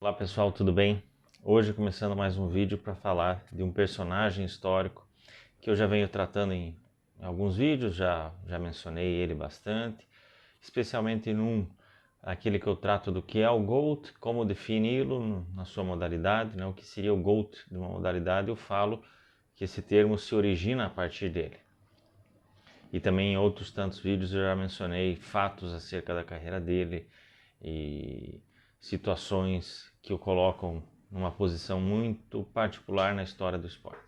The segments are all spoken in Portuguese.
Olá pessoal, tudo bem? Hoje começando mais um vídeo para falar de um personagem histórico que eu já venho tratando em alguns vídeos, já mencionei ele bastante, especialmente aquele que eu trato do que é o GOAT, como defini-lo na sua modalidade, né? O que seria o GOAT de uma modalidade, eu falo que esse termo se origina a partir dele. E também em outros tantos vídeos eu já mencionei fatos acerca da carreira dele e situações que o colocam numa posição muito particular na história do esporte.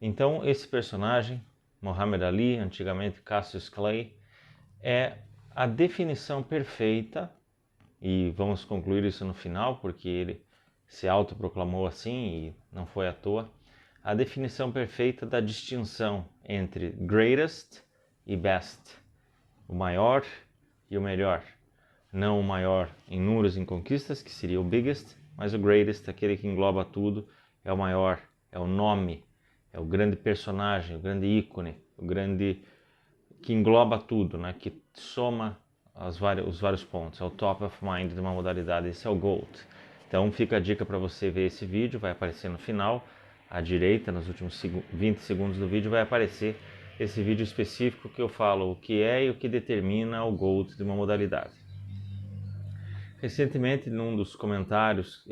Então, esse personagem, Muhammad Ali, antigamente Cassius Clay, é a definição perfeita, e vamos concluir isso no final, porque ele se autoproclamou assim e não foi à toa, a definição perfeita da distinção entre greatest e best, o maior e o melhor. Não o maior em números, em conquistas, que seria o biggest, mas o greatest, aquele que engloba tudo, é o maior, é o nome, é o grande personagem, o grande ícone, o grande que engloba tudo, né? Que soma os vários pontos, é o top of mind de uma modalidade, esse é o GOAT. Então fica a dica para você ver esse vídeo, vai aparecer no final, à direita, nos últimos 20 segundos do vídeo vai aparecer esse vídeo específico que eu falo o que é e o que determina o GOAT de uma modalidade. Recentemente, num dos comentários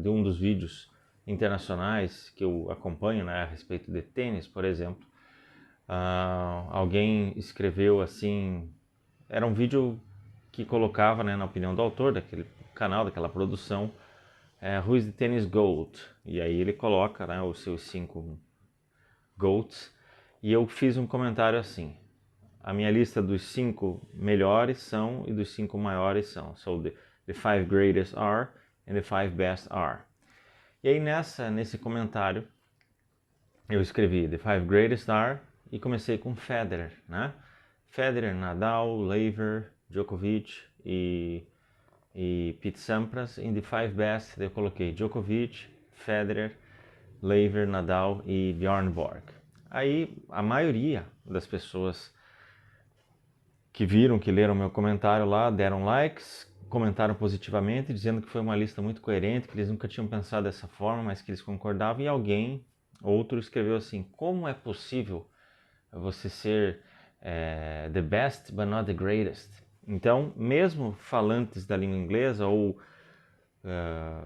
de um dos vídeos internacionais que eu acompanho, né, a respeito de tênis, por exemplo, alguém escreveu assim, era um vídeo que colocava, né, na opinião do autor daquele canal, daquela produção, Who is the Tennis GOAT? E aí ele coloca, né, os seus 5 GOATs, e eu fiz um comentário assim, a minha lista dos 5 melhores são e dos 5 maiores são. So the 5 greatest are and the 5 best are. E aí nesse comentário eu escrevi the 5 greatest are e comecei com Federer, né? Federer, Nadal, Laver, Djokovic e Pete Sampras. In the 5 best eu coloquei Djokovic, Federer, Laver, Nadal e Bjorn Borg. Aí a maioria das pessoas que viram, que leram meu comentário lá, deram likes, comentaram positivamente, dizendo que foi uma lista muito coerente, que eles nunca tinham pensado dessa forma, mas que eles concordavam. E outro escreveu assim, como é possível você ser the best but not the greatest? Então, mesmo falantes da língua inglesa ou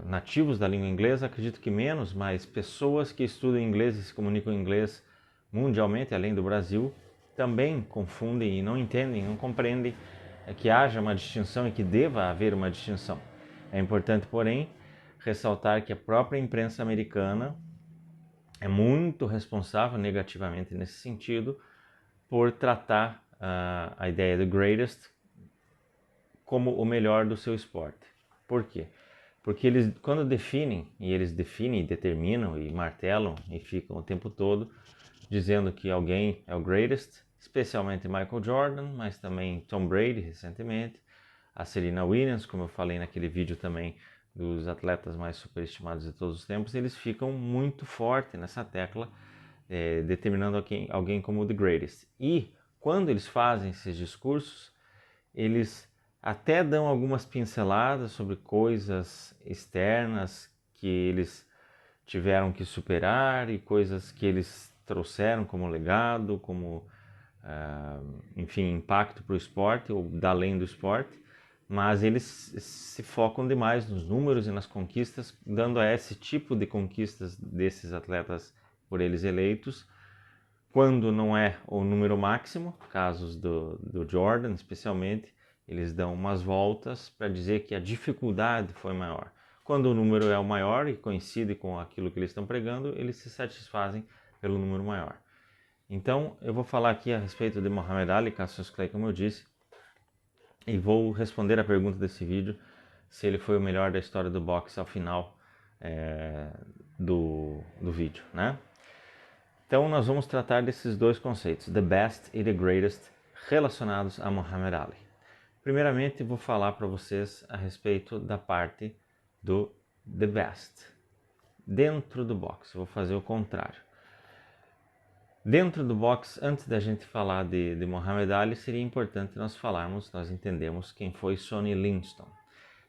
nativos da língua inglesa, acredito que menos, mas pessoas que estudam inglês e se comunicam em inglês mundialmente, além do Brasil, também confundem e não entendem, não compreendem que haja uma distinção e que deva haver uma distinção. É importante, porém, ressaltar que a própria imprensa americana é muito responsável negativamente nesse sentido por tratar a ideia do greatest como o melhor do seu esporte. Por quê? Porque eles, quando definem, e eles definem, determinam e martelam e ficam o tempo todo dizendo que alguém é o greatest, especialmente Michael Jordan, mas também Tom Brady recentemente, a Serena Williams, como eu falei naquele vídeo também dos atletas mais superestimados de todos os tempos, eles ficam muito fortes nessa tecla, determinando alguém como the greatest. E quando eles fazem esses discursos, eles até dão algumas pinceladas sobre coisas externas que eles tiveram que superar e coisas que eles trouxeram como legado, como, enfim, impacto para o esporte ou da além do esporte, mas eles se focam demais nos números e nas conquistas, dando a esse tipo de conquistas desses atletas por eles eleitos, quando não é o número máximo, casos do Jordan especialmente, eles dão umas voltas para dizer que a dificuldade foi maior. Quando o número é o maior e coincide com aquilo que eles estão pregando, eles se satisfazem pelo número maior. Então, eu vou falar aqui a respeito de Muhammad Ali, Cassius Clay, como eu disse, e vou responder a pergunta desse vídeo, se ele foi o melhor da história do boxe ao final do vídeo, né? Então, nós vamos tratar desses dois conceitos, the best e the greatest, relacionados a Muhammad Ali. Primeiramente, vou falar para vocês a respeito da parte do the best. Dentro do boxe, vou fazer o contrário. Dentro do boxe, antes da gente falar de Muhammad Ali, seria importante nós entendermos quem foi Sonny Liston.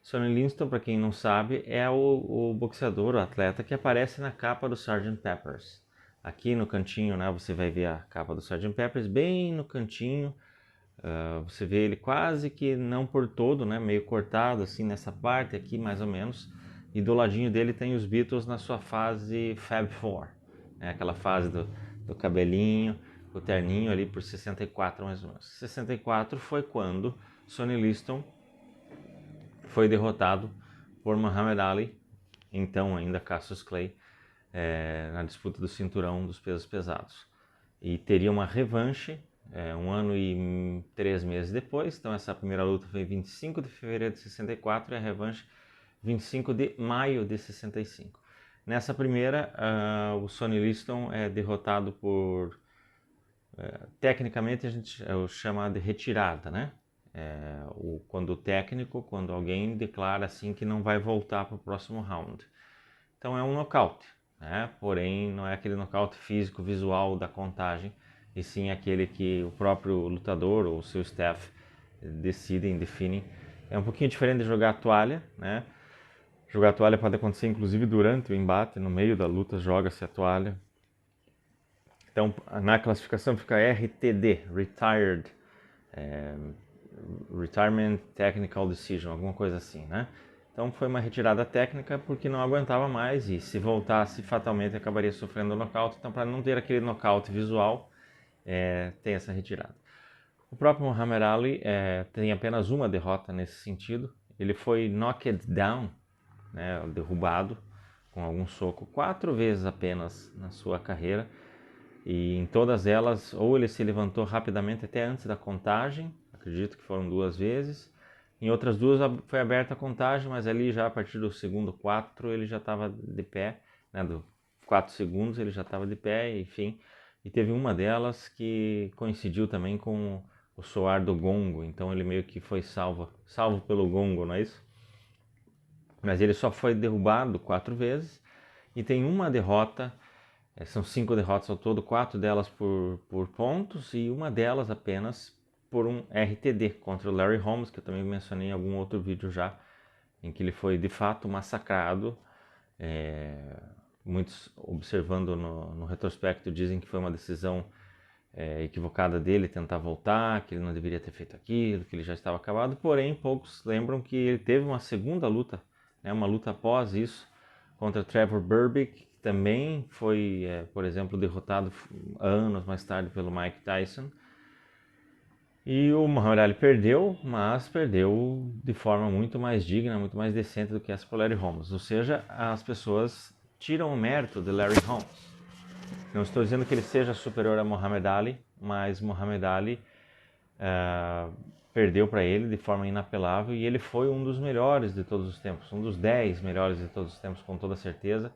Sonny Liston, para quem não sabe, é o boxeador, o atleta que aparece na capa do Sgt. Peppers. Aqui no cantinho, né, você vai ver a capa do Sgt. Peppers, bem no cantinho. Você vê ele quase que não por todo, né, meio cortado assim nessa parte aqui mais ou menos. E do ladinho dele tem os Beatles na sua fase Fab Four, né, aquela fase do cabelinho, o terninho ali por 64 mais ou menos. 64 foi quando Sonny Liston foi derrotado por Muhammad Ali, então ainda Cassius Clay, na disputa do cinturão dos pesos pesados. E teria uma revanche 1 ano e 3 meses depois. Então essa primeira luta foi 25 de fevereiro de 64 e a revanche 25 de maio de 65. Nessa primeira, o Sonny Liston é derrotado por... tecnicamente a gente chama de retirada, né? Quando alguém declara assim que não vai voltar para o próximo round. Então é um nocaute, né? Porém não é aquele nocaute físico, visual da contagem, e sim aquele que o próprio lutador ou o seu staff definem. É um pouquinho diferente de jogar a toalha, né? Jogar a toalha pode acontecer inclusive durante o embate, no meio da luta joga-se a toalha. Então na classificação fica RTD, Retired, Retirement Technical Decision, alguma coisa assim, né? Então foi uma retirada técnica porque não aguentava mais e se voltasse fatalmente acabaria sofrendo nocaute. Então para não ter aquele nocaute visual, tem essa retirada. O próprio Muhammad Ali tem apenas uma derrota nesse sentido. Ele foi knocked down, né, derrubado com algum soco 4 vezes apenas na sua carreira. E em todas elas, ou ele se levantou rapidamente até antes da contagem, acredito que foram 2 vezes. Em outras 2 foi aberta a contagem, mas ali já a partir do segundo 4 ele já estava de pé, né, do 4 segundos ele já estava de pé, enfim. E teve uma delas que coincidiu também com o soar do gongo, então ele meio que foi salvo pelo gongo, não é isso? Mas ele só foi derrubado 4 vezes e tem uma derrota. São 5 derrotas ao todo, 4 delas por pontos e uma delas apenas por um RTD contra o Larry Holmes, que eu também mencionei em algum outro vídeo já, em que ele foi de fato massacrado. Muitos observando no retrospecto dizem que foi uma decisão equivocada dele tentar voltar, que ele não deveria ter feito aquilo, que ele já estava acabado, porém poucos lembram que ele teve uma segunda luta, né, uma luta após isso, contra Trevor Berbick, que também foi, por exemplo, derrotado anos mais tarde pelo Mike Tyson. E o Muhammad Ali perdeu, mas perdeu de forma muito mais digna, muito mais decente do que essa para o Larry Holmes. Ou seja, as pessoas tiram o mérito de Larry Holmes. Não estou dizendo que ele seja superior a Muhammad Ali, mas Muhammad Ali perdeu para ele de forma inapelável e ele foi um dos melhores de todos os tempos, um dos 10 melhores de todos os tempos, com toda certeza.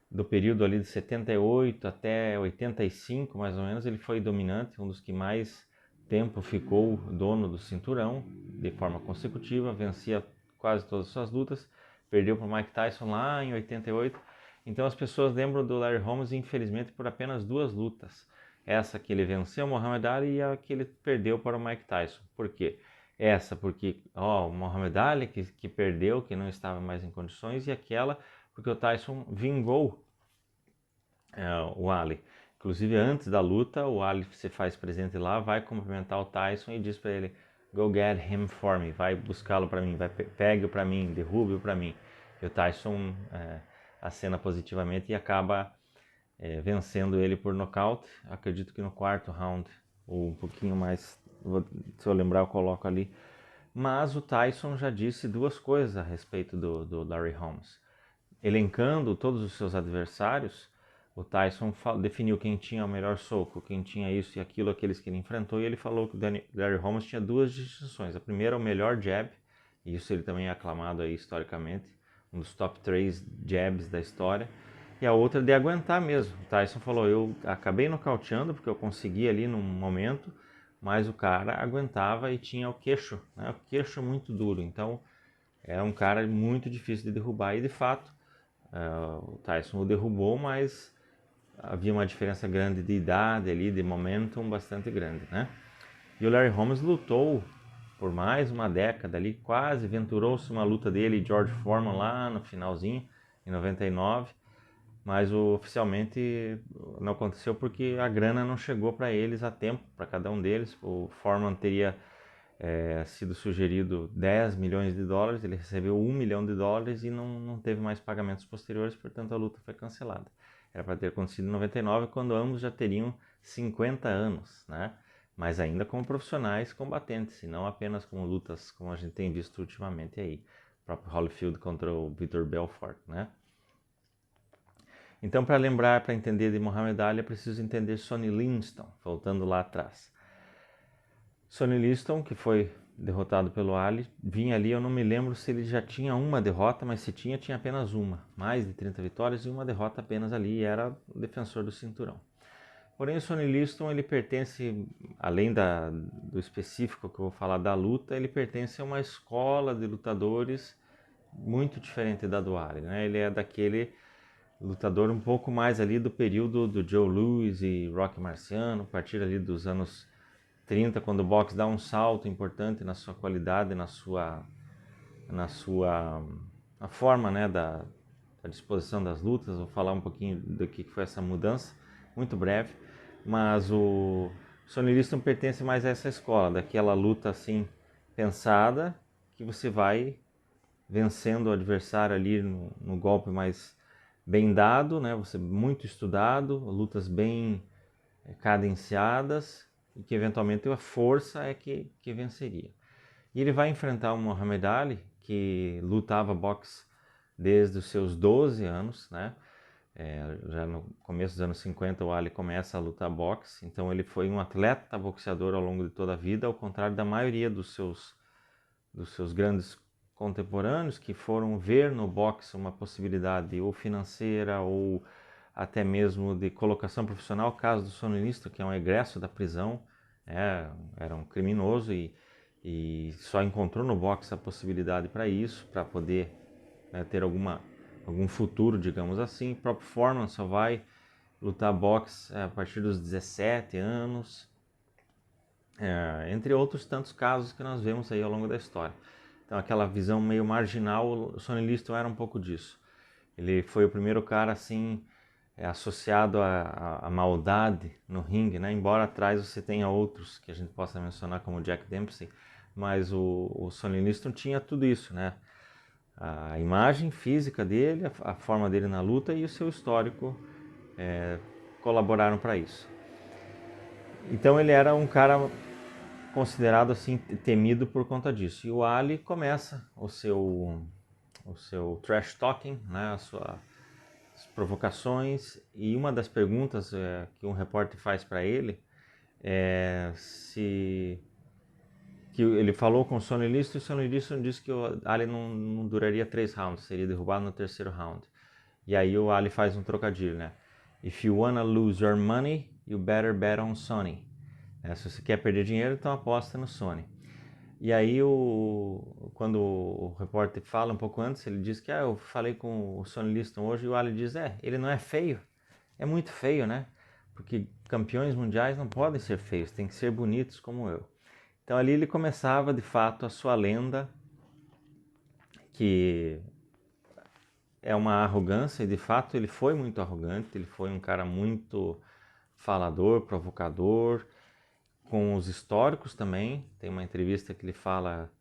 Do período ali de 78 até 85, mais ou menos, ele foi dominante, um dos que mais tempo ficou dono do cinturão de forma consecutiva, vencia quase todas as suas lutas, perdeu para o Mike Tyson lá em 88. Então as pessoas lembram do Larry Holmes, infelizmente, por apenas 2 lutas. Essa que ele venceu o Muhammad Ali e a que ele perdeu para o Mike Tyson. Por quê? Essa porque o Muhammad Ali que perdeu, que não estava mais em condições, e aquela porque o Tyson vingou o Ali. Inclusive antes da luta, o Ali se faz presente lá, vai cumprimentar o Tyson e diz para ele: "Go get him for me", vai buscá-lo para mim, pegue-o para mim, derrube-o para mim. E o Tyson acena positivamente e acaba vencendo ele por nocaute. Acredito que no 4º round, ou um pouquinho mais, se eu lembrar eu coloco ali. Mas o Tyson já disse 2 coisas a respeito do Larry Holmes. Elencando todos os seus adversários, o Tyson definiu quem tinha o melhor soco, quem tinha isso e aquilo, aqueles que ele enfrentou, e ele falou que o Larry Holmes tinha 2 distinções. A primeira, o melhor jab, e isso ele também é aclamado aí historicamente, um dos top 3 jabs da história, e a outra de aguentar mesmo. O Tyson falou: eu acabei nocauteando porque eu consegui ali num momento, mas o cara aguentava e tinha o queixo, né? O queixo muito duro, então era um cara muito difícil de derrubar, e de fato o Tyson o derrubou, mas havia uma diferença grande de idade ali, de momentum bastante grande, né? E o Larry Holmes lutou por mais uma década ali, quase venturou-se uma luta dele e George Foreman lá no finalzinho, em 99, mas oficialmente não aconteceu porque a grana não chegou para eles a tempo, para cada um deles. O Foreman teria sido sugerido 10 milhões de dólares, ele recebeu 1 milhão de dólares e não teve mais pagamentos posteriores, portanto a luta foi cancelada. Era para ter acontecido em 99, quando ambos já teriam 50 anos, né? Mas ainda como profissionais combatentes, e não apenas como lutas como a gente tem visto ultimamente aí. O próprio Holyfield contra o Vitor Belfort, né? Então, para lembrar, para entender de Muhammad Ali, é preciso entender Sonny Liston, voltando lá atrás. Sonny Liston, que foi derrotado pelo Ali, vinha ali, eu não me lembro se ele já tinha uma derrota, mas se tinha, tinha apenas uma. Mais de 30 vitórias e uma derrota apenas ali, e era o defensor do cinturão. Porém, o Sonny Liston, ele pertence, além do específico que eu vou falar da luta, ele pertence a uma escola de lutadores muito diferente da do Ali, né? Ele é daquele lutador um pouco mais ali do período do Joe Louis e Rocky Marciano, a partir ali dos anos 30, quando o boxe dá um salto importante na sua qualidade, na forma, né, da disposição das lutas. Vou falar um pouquinho do que foi essa mudança, muito breve, mas o Sonny Liston pertence mais a essa escola, daquela luta assim pensada, que você vai vencendo o adversário ali no golpe mais bem dado, né? Você muito estudado, lutas bem cadenciadas, e que eventualmente a força é que venceria. E ele vai enfrentar o Muhammad Ali, que lutava boxe desde os seus 12 anos, né? Já no começo dos anos 50 o Ali começa a lutar boxe, então ele foi um atleta boxeador ao longo de toda a vida, ao contrário da maioria dos seus grandes contemporâneos, que foram ver no boxe uma possibilidade ou financeira ou até mesmo de colocação profissional. O caso do Sonny Liston, que é um egresso da prisão, era um criminoso e só encontrou no boxe a possibilidade para isso, para poder, né, ter algum futuro, digamos assim. O próprio Foreman só vai lutar boxe a partir dos 17 anos, entre outros tantos casos que nós vemos aí ao longo da história. Então, aquela visão meio marginal, o Sonny Liston era um pouco disso. Ele foi o primeiro cara assim associado à maldade no ringue, né? Embora atrás você tenha outros que a gente possa mencionar, como o Jack Dempsey, mas o Sonny Liston tinha tudo isso, né? A imagem física dele, a forma dele na luta e o seu histórico colaboraram para isso. Então ele era um cara considerado assim temido por conta disso. E o Ali começa o seu trash talking, né? As provocações, e uma das perguntas que um repórter faz para ele é que ele falou com o Sonny Liston, e o Sonny Liston disse que o Ali não duraria 3 rounds, seria derrubado no terceiro round. E aí o Ali faz um trocadilho, né? If you wanna lose your money, you better bet on Sonny. Se você quer perder dinheiro, então aposta no Sonny. E aí, quando o repórter fala um pouco antes, ele diz que eu falei com o Sonny Liston hoje, e o Ali diz, ele não é feio, é muito feio, né? Porque campeões mundiais não podem ser feios, tem que ser bonitos como eu. Então ali ele começava, de fato, a sua lenda, que é uma arrogância, e de fato ele foi muito arrogante, ele foi um cara muito falador, provocador, com os históricos também. Tem uma entrevista que ele fala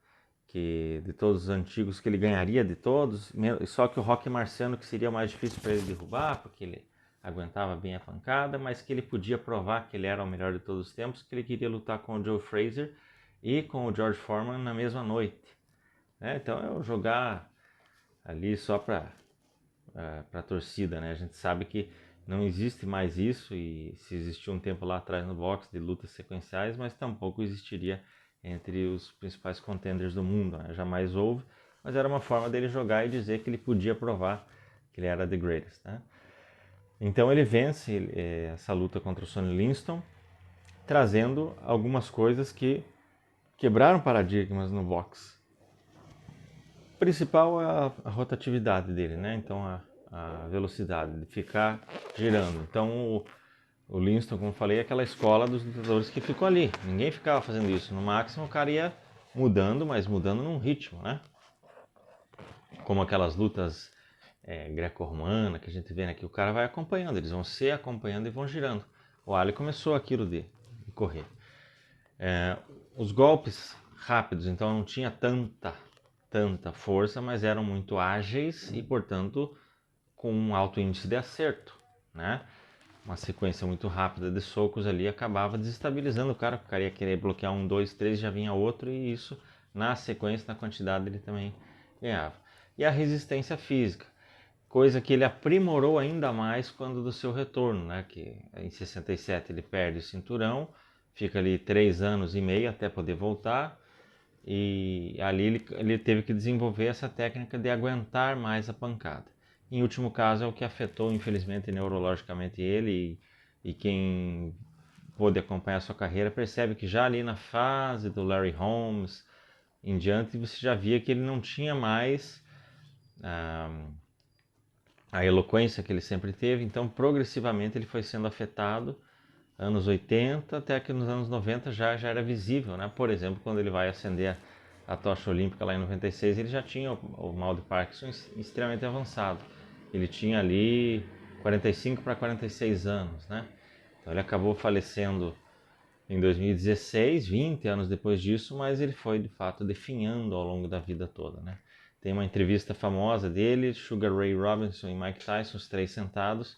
que de todos os antigos que ele ganharia de todos, só que o Rocky Marciano que seria mais difícil para ele derrubar, porque ele aguentava bem a pancada, mas que ele podia provar que ele era o melhor de todos os tempos, que ele queria lutar com o Joe Frazier e com o George Foreman na mesma noite. Então é jogar ali só para a torcida, né? A gente sabe que não existe mais isso, e se existiu um tempo lá atrás no boxe de lutas sequenciais, mas tampouco existiria entre os principais contenders do mundo, né? Jamais houve, mas era uma forma dele jogar e dizer que ele podia provar que ele era the greatest, né? Então ele vence essa luta contra o Sonny Liston, trazendo algumas coisas que quebraram paradigmas no boxe. O principal é a rotatividade dele, né? Então a velocidade de ficar girando. Então o Liston, como eu falei, é aquela escola dos lutadores que ficou ali. Ninguém ficava fazendo isso. No máximo o cara ia mudando, mas mudando num ritmo, né? Como aquelas lutas greco-romana que a gente vê, né? Que o cara vai acompanhando, eles vão se acompanhando e vão girando. O Ali começou aquilo de correr. Os golpes rápidos, então não tinha tanta força, mas eram muito ágeis e, portanto, com um alto índice de acerto, né? Uma sequência muito rápida de socos ali acabava desestabilizando o cara ia querer bloquear 1, 2, 3, já vinha outro, e isso, na sequência, na quantidade, ele também ganhava. E a resistência física, coisa que ele aprimorou ainda mais quando do seu retorno, né? Que em 67 ele perde o cinturão, fica ali 3 anos e meio até poder voltar, e ali ele teve que desenvolver essa técnica de aguentar mais a pancada. Em último caso é o que afetou infelizmente neurologicamente ele, e quem pôde acompanhar a sua carreira percebe que já ali na fase do Larry Holmes em diante você já via que ele não tinha mais a eloquência que ele sempre teve, então progressivamente ele foi sendo afetado, anos 80 até que nos anos 90 já era visível, né? Por exemplo, quando ele vai acender a tocha olímpica lá em 96, ele já tinha o mal de Parkinson extremamente avançado. Ele tinha ali 45 para 46 anos, né? Então ele acabou falecendo em 2016, 20 anos depois disso, mas ele foi de fato definhando ao longo da vida toda, né? Tem uma entrevista famosa dele, Sugar Ray Robinson e Mike Tyson, os três sentados,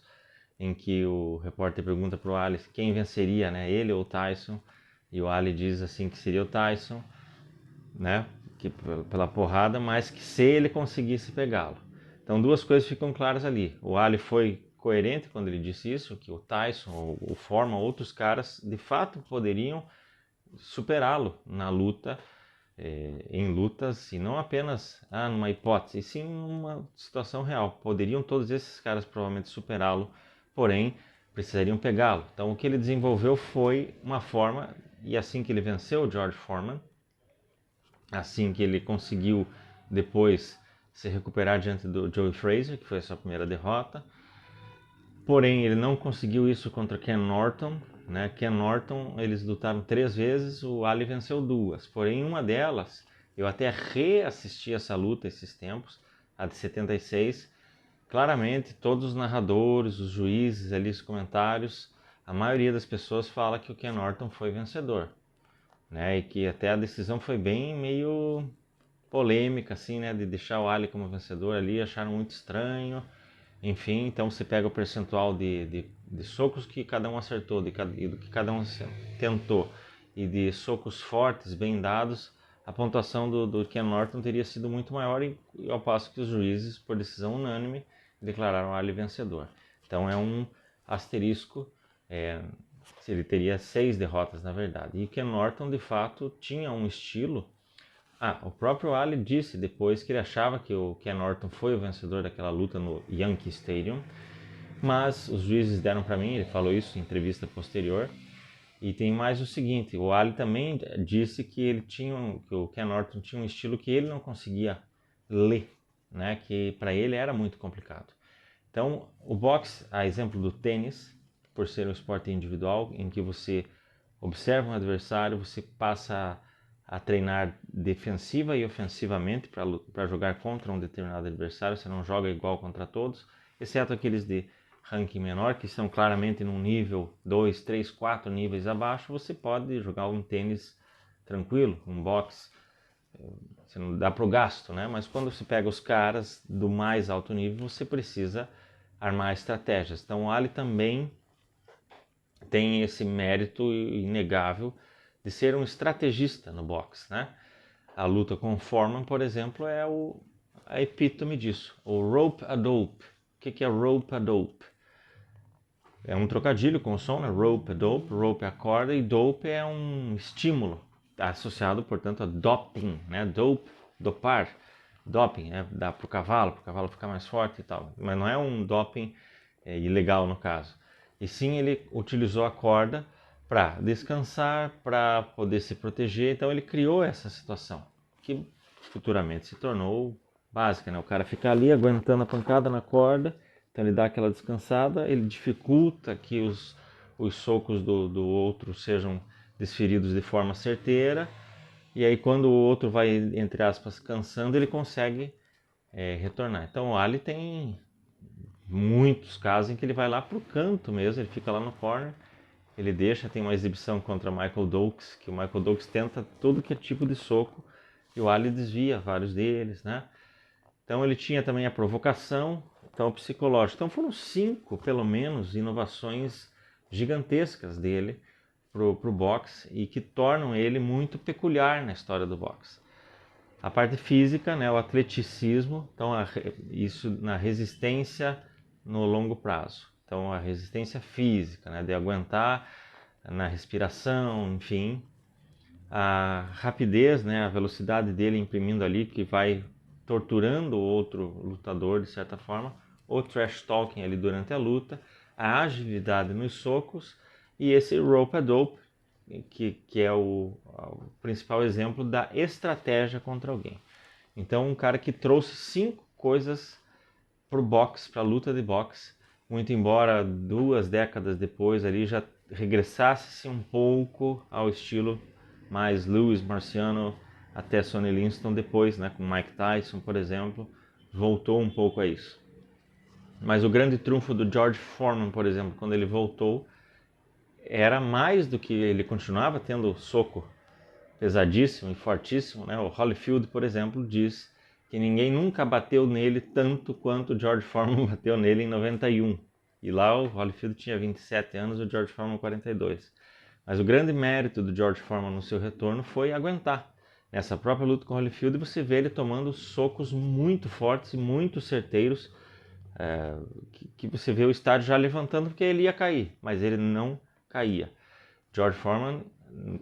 em que o repórter pergunta para o Ali quem venceria, né? Ele ou o Tyson? E o Ali diz assim que seria o Tyson, né? Que pela porrada, mas que se ele conseguisse pegá-lo. Então duas coisas ficam claras ali. O Ali foi coerente quando ele disse isso, que o Tyson ou o Foreman, outros caras, de fato poderiam superá-lo na luta, em lutas, e não apenas numa hipótese, e sim numa situação real. Poderiam todos esses caras provavelmente superá-lo, porém precisariam pegá-lo. Então o que ele desenvolveu foi uma forma, e assim que ele venceu o George Foreman, assim que ele conseguiu depois se recuperar diante do Joe Frazier, que foi a sua primeira derrota. Porém, ele não conseguiu isso contra Ken Norton, né? Ken Norton, eles lutaram 3 vezes, o Ali venceu 2. Porém, uma delas, eu até reassisti essa luta esses tempos, a de 76. Claramente, todos os narradores, os juízes ali, os comentários, a maioria das pessoas fala que o Ken Norton foi vencedor, né? E que até a decisão foi bem meio polêmica, assim, né? De deixar o Ali como vencedor ali, acharam muito estranho. Enfim, então você pega o percentual de socos que cada um acertou, e do que cada um tentou, e de socos fortes, bem dados, a pontuação do Ken Norton teria sido muito maior, e ao passo que os juízes, por decisão unânime, declararam o Ali vencedor. Então é um asterisco, ele teria 6 derrotas na verdade. E Ken Norton, de fato, tinha um estilo. O próprio Ali disse depois que ele achava que o Ken Norton foi o vencedor daquela luta no Yankee Stadium, mas os juízes deram para mim, ele falou isso em entrevista posterior. E tem mais o seguinte, o Ali também disse que que o Ken Norton tinha um estilo que ele não conseguia ler, né? Que para ele era muito complicado. Então, o boxe, a exemplo do tênis, por ser um esporte individual em que você observa um adversário, você passa a treinar defensiva e ofensivamente para jogar contra um determinado adversário, você não joga igual contra todos, exceto aqueles de ranking menor, que são claramente num nível 2, 3, 4 níveis abaixo, você pode jogar um tênis tranquilo, um boxe, você não dá para o gasto, né? Mas quando você pega os caras do mais alto nível, você precisa armar estratégias. Então o Ali também tem esse mérito inegável de ser um estrategista no boxe, né? A luta com o Foreman, por exemplo, é a epítome disso. O rope a dope. O que é rope a dope? É um trocadilho com o som, né? Rope a dope. Rope é a corda e dope é um estímulo, associado, portanto, a doping, né? Dope, dopar. Doping, dá para o cavalo ficar mais forte e tal. Mas não é um doping ilegal no caso. E sim, ele utilizou a corda para descansar, para poder se proteger. Então ele criou essa situação, que futuramente se tornou básica, né? O cara fica ali aguentando a pancada na corda, então ele dá aquela descansada, ele dificulta que os socos do outro sejam desferidos de forma certeira, e aí quando o outro vai, entre aspas, cansando, ele consegue retornar. Então o Ali tem muitos casos em que ele vai lá pro canto mesmo, ele fica lá no corner, ele deixa, tem uma exibição contra Michael Dokes, que o Michael Dokes tenta todo que é tipo de soco, e o Ali desvia vários deles, né? Então ele tinha também a provocação, então o psicológico. Então foram 5, pelo menos, inovações gigantescas dele pro boxe e que tornam ele muito peculiar na história do boxe. A parte física, né, o atleticismo, então isso na resistência no longo prazo. Então a resistência física, né, de aguentar na respiração, enfim. A rapidez, né, a velocidade dele imprimindo ali, que vai torturando o outro lutador de certa forma, o trash talking ali durante a luta, a agilidade nos socos e esse rope-a-dope, que é o principal exemplo da estratégia contra alguém. Então, um cara que trouxe 5 coisas para o boxe, para a luta de boxe, muito embora 2 décadas depois ali já regressasse um pouco ao estilo mais Lewis, Marciano, até Sonny Liston depois, né, com Mike Tyson, por exemplo, voltou um pouco a isso. Mas o grande trunfo do George Foreman, por exemplo, quando ele voltou, era mais do que ele continuava tendo soco pesadíssimo e fortíssimo, né? O Holyfield, por exemplo, diz que ninguém nunca bateu nele tanto quanto o George Foreman bateu nele em 91. E lá o Holyfield tinha 27 anos e o George Foreman 42. Mas o grande mérito do George Foreman no seu retorno foi aguentar. Nessa própria luta com o Holyfield, você vê ele tomando socos muito fortes e muito certeiros, que você vê o estádio já levantando porque ele ia cair, mas ele não caía. George Foreman,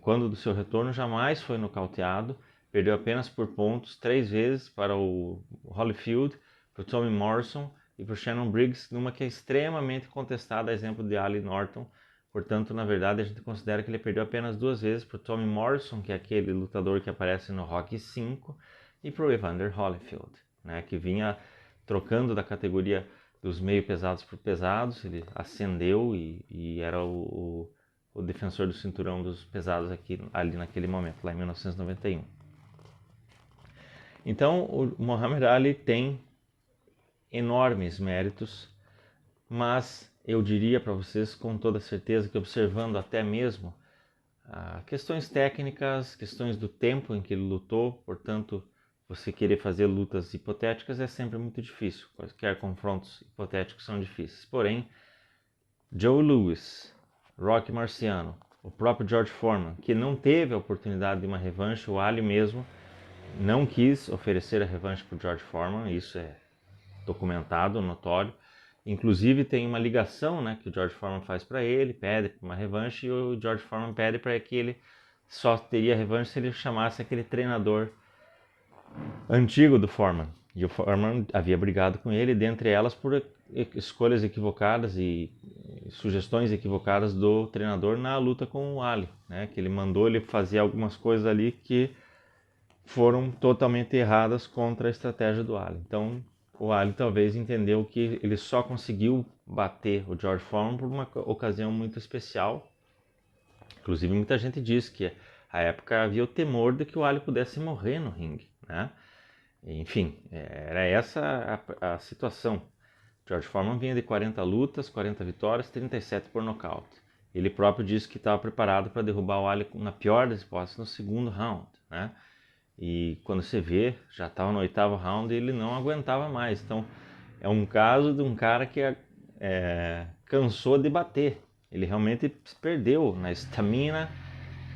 quando do seu retorno, jamais foi nocauteado, perdeu apenas por pontos 3 vezes para o Holyfield, para o Tommy Morrison e para o Shannon Briggs, numa que é extremamente contestada, a exemplo de Ali Norton. Portanto, na verdade, a gente considera que ele perdeu apenas 2 vezes para o Tommy Morrison, que é aquele lutador que aparece no Rocky V, e para o Evander Holyfield, né, que vinha trocando da categoria dos meio pesados por pesados. Ele ascendeu e era o defensor do cinturão dos pesados ali naquele momento, lá em 1991. Então, o Muhammad Ali tem enormes méritos, mas eu diria para vocês com toda certeza que, observando até mesmo questões técnicas, questões do tempo em que ele lutou, portanto, você querer fazer lutas hipotéticas é sempre muito difícil. Quaisquer confrontos hipotéticos são difíceis. Porém, Joe Louis, Rocky Marciano, o próprio George Foreman, que não teve a oportunidade de uma revanche, o Ali mesmo não quis oferecer a revanche para o George Foreman, isso é documentado, notório. Inclusive tem uma ligação, né, que o George Foreman faz para ele, pede uma revanche, e o George Foreman pede para que ele só teria revanche se ele chamasse aquele treinador antigo do Foreman. E o Foreman havia brigado com ele, dentre elas por escolhas equivocadas e sugestões equivocadas do treinador na luta com o Ali, né? Que ele mandou ele fazer algumas coisas ali que foram totalmente erradas contra a estratégia do Ali. Então o Ali talvez entendeu que ele só conseguiu bater o George Foreman por uma ocasião muito especial. Inclusive muita gente diz que à época havia o temor de que o Ali pudesse morrer no ringue, né? Enfim, era essa a situação. George Foreman vinha de 40 lutas, 40 vitórias, 37 por nocaute. Ele próprio disse que estava preparado para derrubar o Ali na pior das hipóteses no segundo round, né? E quando você vê, já estava no 8º round e ele não aguentava mais. Então, é um caso de um cara que cansou de bater. Ele realmente se perdeu na estamina,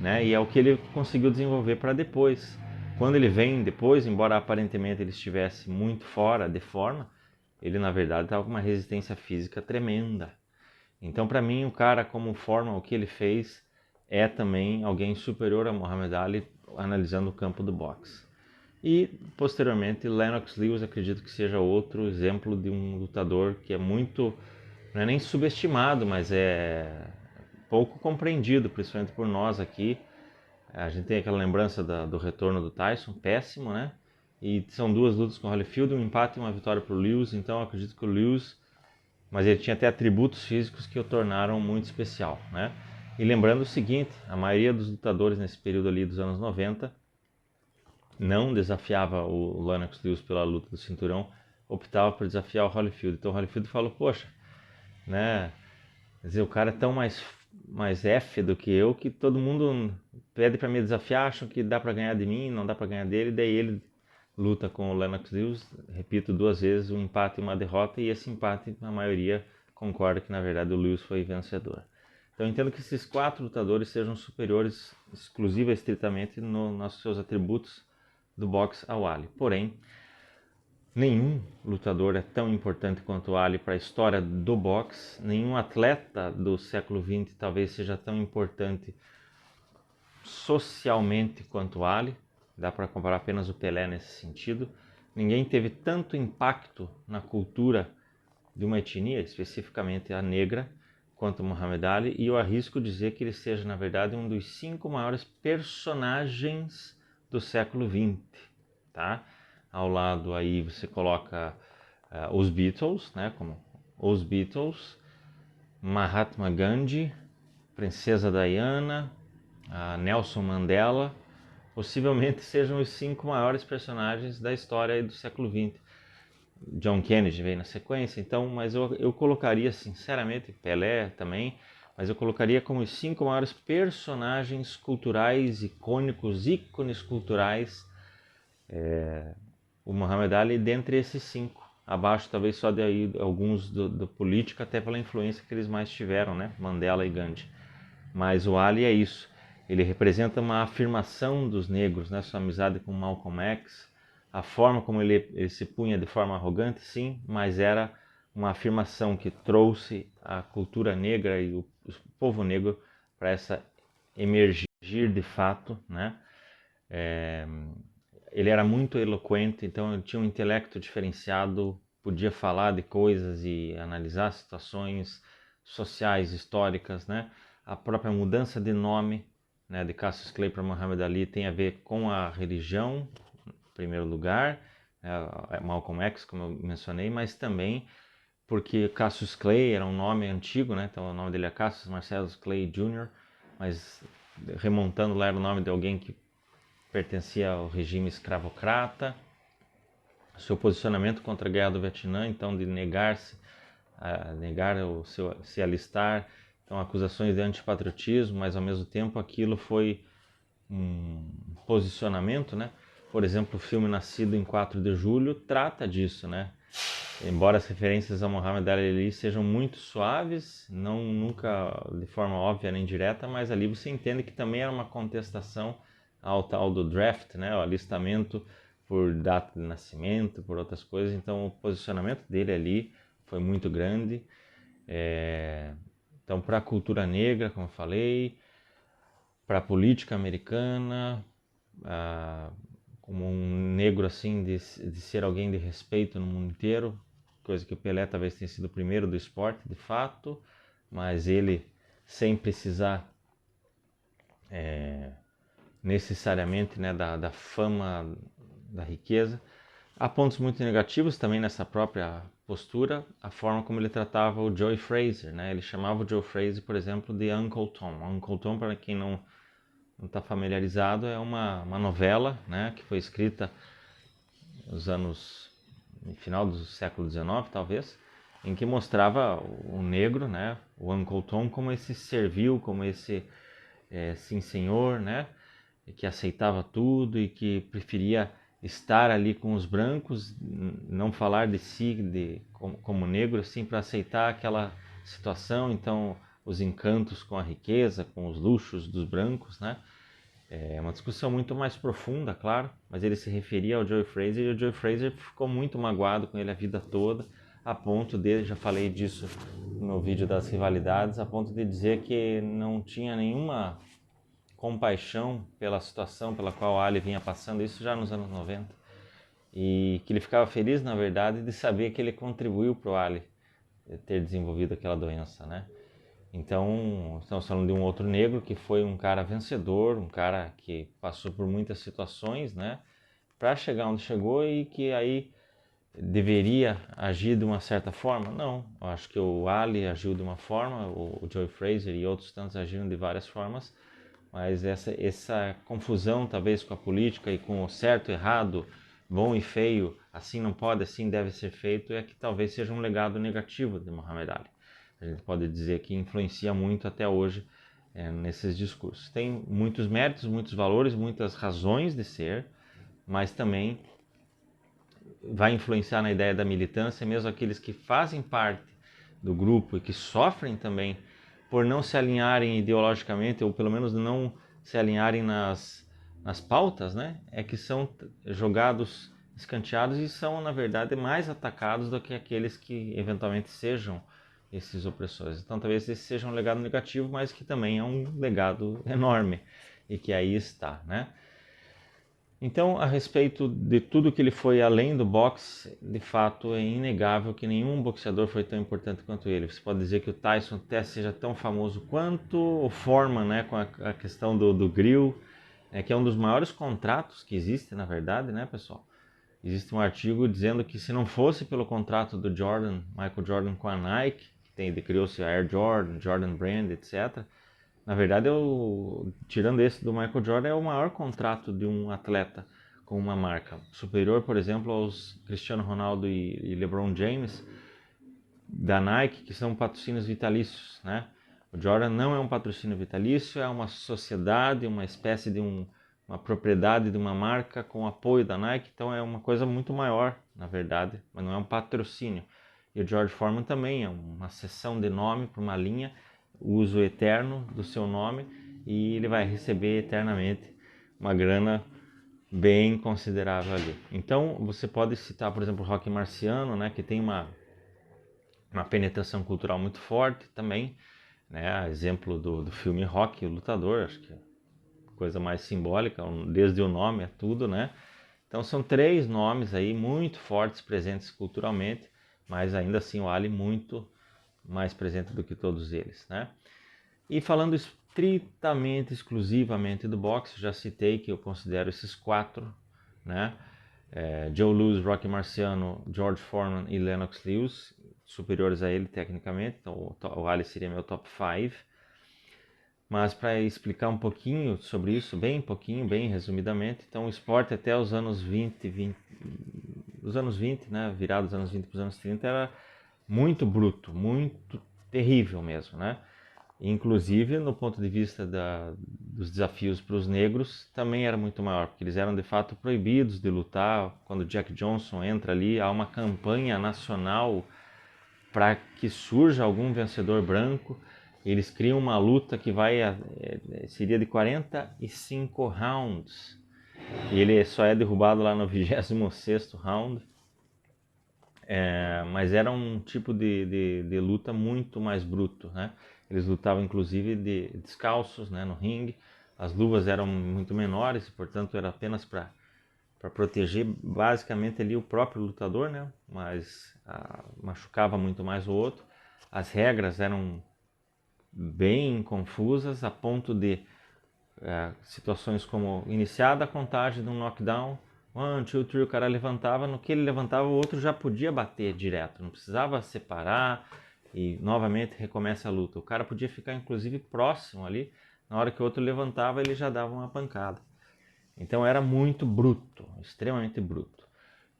né? E é o que ele conseguiu desenvolver para depois. Quando ele vem depois, embora aparentemente ele estivesse muito fora de forma, ele na verdade estava com uma resistência física tremenda. Então, para mim, o cara como forma, o que ele fez é também alguém superior a Muhammad Ali, analisando o campo do boxe. E posteriormente, Lennox Lewis, acredito que seja outro exemplo de um lutador que é muito, não é nem subestimado, mas é pouco compreendido, principalmente por nós aqui. A gente tem aquela lembrança do retorno do Tyson, péssimo, né? E são 2 lutas com o Holyfield, um empate e uma vitória para o Lewis. Então eu acredito que o Lewis, mas ele tinha até atributos físicos que o tornaram muito especial, né? E lembrando o seguinte, a maioria dos lutadores nesse período ali dos anos 90 não desafiava o Lennox Lewis pela luta do cinturão, optava por desafiar o Holyfield. Então o Holyfield falou, poxa, né? Quer dizer, o cara é tão mais F do que eu que todo mundo pede para me desafiar, acham que dá para ganhar de mim, não dá para ganhar dele, daí ele luta com o Lennox Lewis, repito 2 vezes, um empate e uma derrota, e esse empate a maioria concorda que na verdade o Lewis foi vencedor. Então eu entendo que esses 4 lutadores sejam superiores exclusiva e estritamente nos seus atributos do boxe ao Ali. Porém, nenhum lutador é tão importante quanto o Ali para a história do boxe, nenhum atleta do século XX talvez seja tão importante socialmente quanto o Ali, dá para comparar apenas o Pelé nesse sentido. Ninguém teve tanto impacto na cultura de uma etnia, especificamente a negra, quanto o Muhammad Ali, e eu arrisco dizer que ele seja, na verdade, um dos 5 maiores personagens do século XX, tá? Ao lado aí você coloca os Beatles, né, como os Beatles, Mahatma Gandhi, Princesa Diana, Nelson Mandela, possivelmente sejam os 5 maiores personagens da história do século XX. John Kennedy veio na sequência, então, mas eu colocaria, sinceramente, Pelé também, mas eu colocaria como os 5 maiores personagens culturais, icônicos, ícones culturais, o Muhammad Ali dentre esses 5. Abaixo talvez só de aí, alguns do político, até pela influência que eles mais tiveram, né? Mandela e Gandhi. Mas o Ali é isso. Ele representa uma afirmação dos negros, né? Sua amizade com Malcolm X, a forma como ele se punha de forma arrogante, sim, mas era uma afirmação que trouxe a cultura negra e o povo negro para essa emergir de fato, né? Ele era muito eloquente, então ele tinha um intelecto diferenciado, podia falar de coisas e analisar situações sociais, históricas, né? A própria mudança de nome, né, de Cassius Clay para Muhammad Ali tem a ver com a religião, em primeiro lugar, Malcolm X, como eu mencionei, mas também porque Cassius Clay era um nome antigo, né? Então o nome dele é Cassius Marcellus Clay Jr., mas remontando lá era o nome de alguém que pertencia ao regime escravocrata. Seu posicionamento contra a guerra do Vietnã, então de negar se alistar, então acusações de antipatriotismo, mas ao mesmo tempo aquilo foi um posicionamento, né? Por exemplo, o filme Nascido em 4 de Julho trata disso, né? Embora as referências a Muhammad Ali sejam muito suaves, não nunca de forma óbvia nem direta, mas ali você entende que também era uma contestação ao tal do draft, né? O alistamento por data de nascimento, por outras coisas. Então o posicionamento dele ali foi muito grande. Então para a cultura negra, como eu falei, para a política americana, como um negro assim de ser alguém de respeito no mundo inteiro, coisa que o Pelé talvez tenha sido o primeiro do esporte de fato, mas ele sem precisar necessariamente, né, da fama, da riqueza. Há pontos muito negativos também nessa própria postura, a forma como ele tratava o Joe Frazier, né? Ele chamava o Joe Frazier, por exemplo, de Uncle Tom. Uncle Tom, para quem não está familiarizado, é uma novela, né, que foi escrita nos anos, no final do século XIX, talvez, em que mostrava o negro, né, o Uncle Tom, como esse servil, como esse sim senhor, né, que aceitava tudo e que preferia estar ali com os brancos, não falar de si como negro, assim, para aceitar aquela situação. Então, os encantos com a riqueza, com os luxos dos brancos, né? É uma discussão muito mais profunda, claro, mas ele se referia ao Joe Frazier e o Joe Frazier ficou muito magoado com ele a vida toda, a ponto de, já falei disso no vídeo das rivalidades, a ponto de dizer que não tinha nenhuma compaixão pela situação pela qual Ali vinha passando, isso já nos anos 90, e que ele ficava feliz, na verdade, de saber que ele contribuiu para o Ali ter desenvolvido aquela doença, né? Então, estamos falando de um outro negro que foi um cara vencedor, um cara que passou por muitas situações, né, para chegar onde chegou e que aí deveria agir de uma certa forma. Não, eu acho que o Ali agiu de uma forma, o Joe Frazier e outros tantos agiram de várias formas, mas essa confusão talvez com a política e com o certo, errado, bom e feio, assim não pode, assim deve ser feito, é que talvez seja um legado negativo de Muhammad Ali. A gente pode dizer que influencia muito até hoje nesses discursos. Tem muitos méritos, muitos valores, muitas razões de ser, mas também vai influenciar na ideia da militância, mesmo aqueles que fazem parte do grupo e que sofrem também por não se alinharem ideologicamente, ou pelo menos não se alinharem nas pautas, né? É que são jogados, escanteados e são, na verdade, mais atacados do que aqueles que eventualmente sejam esses opressores. Então talvez esse seja um legado negativo, mas que também é um legado enorme e que aí está, né? Então, a respeito de tudo que ele foi além do boxe, de fato é inegável que nenhum boxeador foi tão importante quanto ele. Você pode dizer que o Tyson até seja tão famoso quanto o Foreman, né, com a questão do grill, que é um dos maiores contratos que existe, na verdade, né, pessoal? Existe um artigo dizendo que se não fosse pelo contrato do Jordan, Michael Jordan com a Nike, que criou-se a Air Jordan, Jordan Brand, etc., na verdade, tirando esse do Michael Jordan, é o maior contrato de um atleta com uma marca. Superior, por exemplo, aos Cristiano Ronaldo e LeBron James da Nike, que são patrocínios vitalícios, né? O Jordan não é um patrocínio vitalício, é uma sociedade, uma espécie de uma propriedade de uma marca com apoio da Nike, então é uma coisa muito maior, na verdade, mas não é um patrocínio. E o George Foreman também é uma cessão de nome para uma linha, uso eterno do seu nome, e ele vai receber eternamente uma grana bem considerável ali. Então você pode citar, por exemplo, o Rocky Marciano, né, que tem uma penetração cultural muito forte também, né, exemplo do filme Rocky, o Lutador, acho que é a coisa mais simbólica, desde o nome é tudo, né? Então são três nomes aí muito fortes, presentes culturalmente, mas ainda assim o Ali muito mais presente do que todos eles, né? E falando estritamente, exclusivamente do boxe, já citei que eu considero esses quatro, né? Joe Louis, Rocky Marciano, George Foreman e Lennox Lewis, superiores a ele tecnicamente, então o Ali seria meu top 5. Mas para explicar um pouquinho sobre isso, bem pouquinho, bem resumidamente, então o esporte até os anos 20, os anos 20, né, virados dos anos 20 para os anos 30, era muito bruto, muito terrível mesmo, né? Inclusive, no ponto de vista dos desafios para os negros, também era muito maior, porque eles eram de fato proibidos de lutar. Quando Jack Johnson entra ali, há uma campanha nacional para que surja algum vencedor branco. Eles criam uma luta que seria de 45 rounds. E ele só é derrubado lá no 26º round. Mas era um tipo de luta muito mais bruto, né? Eles lutavam inclusive descalços, né, no ringue. As luvas eram muito menores, portanto era apenas para proteger basicamente ali o próprio lutador, né? Mas machucava muito mais o outro. As regras eram bem confusas a ponto de situações como iniciada a contagem de um knockdown, 1, 2, 3, o cara levantava, no que ele levantava o outro já podia bater direto, não precisava separar e novamente recomeça a luta. O cara podia ficar inclusive próximo ali, na hora que o outro levantava ele já dava uma pancada. Então era muito bruto, extremamente bruto.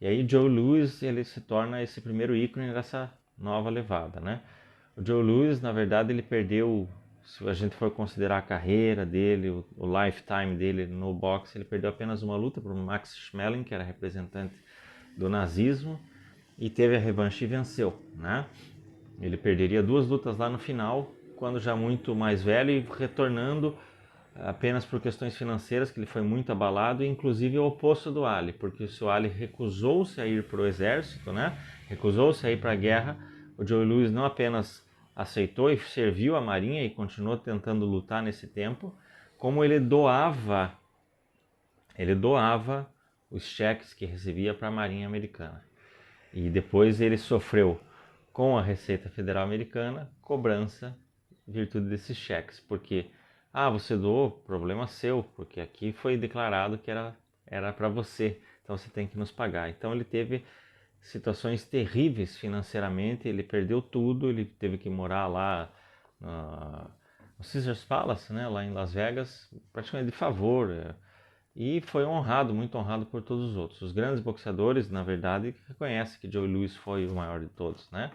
E aí Joe Louis ele se torna esse primeiro ícone dessa nova levada, né? O Joe Louis, na verdade, ele perdeu, se a gente for considerar a carreira dele, o lifetime dele no boxe, ele perdeu apenas uma luta para o Max Schmeling, que era representante do nazismo, e teve a revanche e venceu, né? Ele perderia 2 lutas lá no final, quando já muito mais velho e retornando apenas por questões financeiras, que ele foi muito abalado, e inclusive o oposto do Ali, porque se o Ali recusou-se a ir para o exército, né? Recusou-se a ir para a guerra, o Joe Louis não apenas aceitou e serviu a marinha e continuou tentando lutar nesse tempo, como ele doava os cheques que recebia para a marinha americana. E depois ele sofreu com a Receita Federal Americana cobrança em virtude desses cheques, porque você doou, problema seu, porque aqui foi declarado que era para você, então você tem que nos pagar. Então ele teve situações terríveis financeiramente, ele perdeu tudo, ele teve que morar lá no Caesars Palace, né, lá em Las Vegas, praticamente de favor. E foi honrado, muito honrado por todos os outros. Os grandes boxeadores, na verdade, reconhecem que Joe Louis foi o maior de todos, né?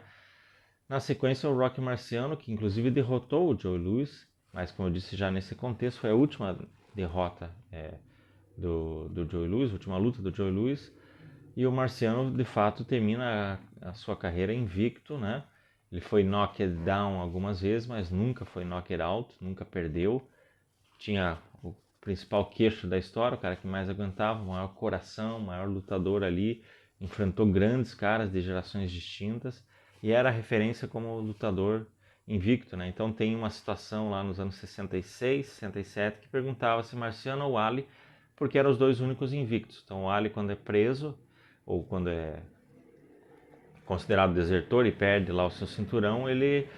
Na sequência, o Rocky Marciano, que inclusive derrotou o Joe Louis, mas como eu disse já nesse contexto, foi a última derrota do Joe Louis, a última luta do Joe Louis. E o Marciano, de fato, termina a sua carreira invicto, né? Ele foi knocked down algumas vezes, mas nunca foi knocked out, nunca perdeu. Tinha o principal queixo da história, o cara que mais aguentava, o maior coração, o maior lutador ali, enfrentou grandes caras de gerações distintas e era a referência como lutador invicto, né? Então tem uma situação lá nos anos 66, 67 que perguntava se Marciano ou Ali, porque eram os dois únicos invictos. Então o Ali, quando é preso ou quando é considerado desertor e perde lá o seu cinturão, ele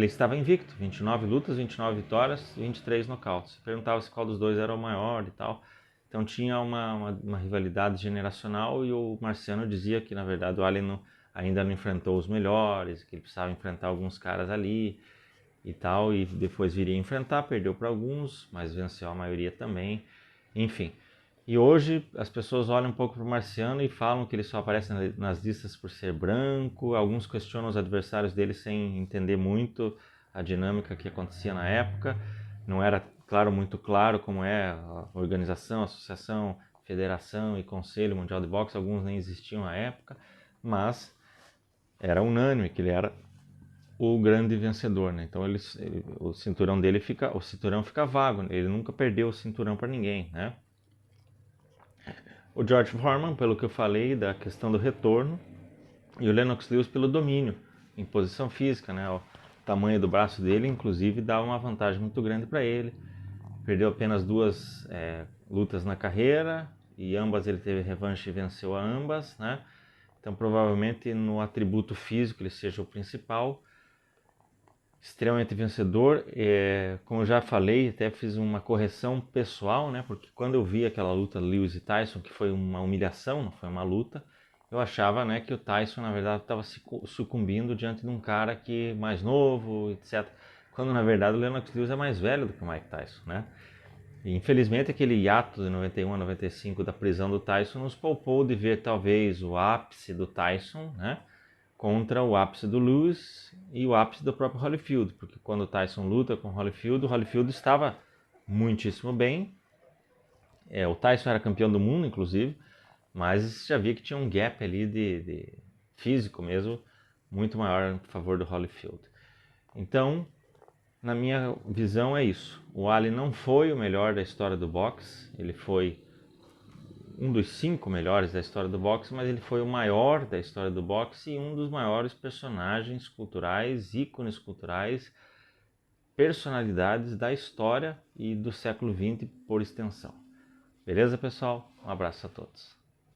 estava invicto, 29 lutas, 29 vitórias, 23 nocautes. Perguntava se qual dos dois era o maior e tal. Então tinha uma rivalidade generacional e o Marciano dizia que na verdade o Allen ainda não enfrentou os melhores, que ele precisava enfrentar alguns caras ali e tal, e depois viria a enfrentar, perdeu para alguns, mas venceu a maioria também, enfim. E hoje as pessoas olham um pouco para o Marciano e falam que ele só aparece nas listas por ser branco. Alguns questionam os adversários dele sem entender muito a dinâmica que acontecia na época. Não era, claro, muito claro como é a organização, a associação, federação e conselho mundial de boxe. Alguns nem existiam na época, mas era unânime que ele era o grande vencedor, né? Então o cinturão dele fica vago. Ele nunca perdeu o cinturão para ninguém, né? O George Foreman, pelo que eu falei, da questão do retorno, e o Lennox Lewis pelo domínio em posição física, né? O tamanho do braço dele, inclusive, dá uma vantagem muito grande para ele. Perdeu apenas duas lutas na carreira, e ambas ele teve revanche e venceu a ambas, né? Então, provavelmente, no atributo físico ele seja o principal. Extremamente vencedor, como eu já falei, até fiz uma correção pessoal, né? Porque quando eu vi aquela luta Lewis e Tyson, que foi uma humilhação, não foi uma luta, eu achava, né, que o Tyson na verdade estava sucumbindo diante de um cara que mais novo, etc. Quando na verdade o Lennox Lewis é mais velho do que o Mike Tyson, né? E, infelizmente aquele hiato de 91 a 95 da prisão do Tyson nos poupou de ver talvez o ápice do Tyson, né? Contra o ápice do Lewis e o ápice do próprio Holyfield, porque quando o Tyson luta com o Holyfield estava muitíssimo bem. O Tyson era campeão do mundo, inclusive, mas já via que tinha um gap ali de físico mesmo, muito maior a favor do Holyfield. Então, na minha visão é isso. O Ali não foi o melhor da história do boxe, ele foi um dos 5 melhores da história do boxe, mas ele foi o maior da história do boxe e um dos maiores personagens culturais, ícones culturais, personalidades da história e do século XX por extensão. Beleza, pessoal? Um abraço a todos.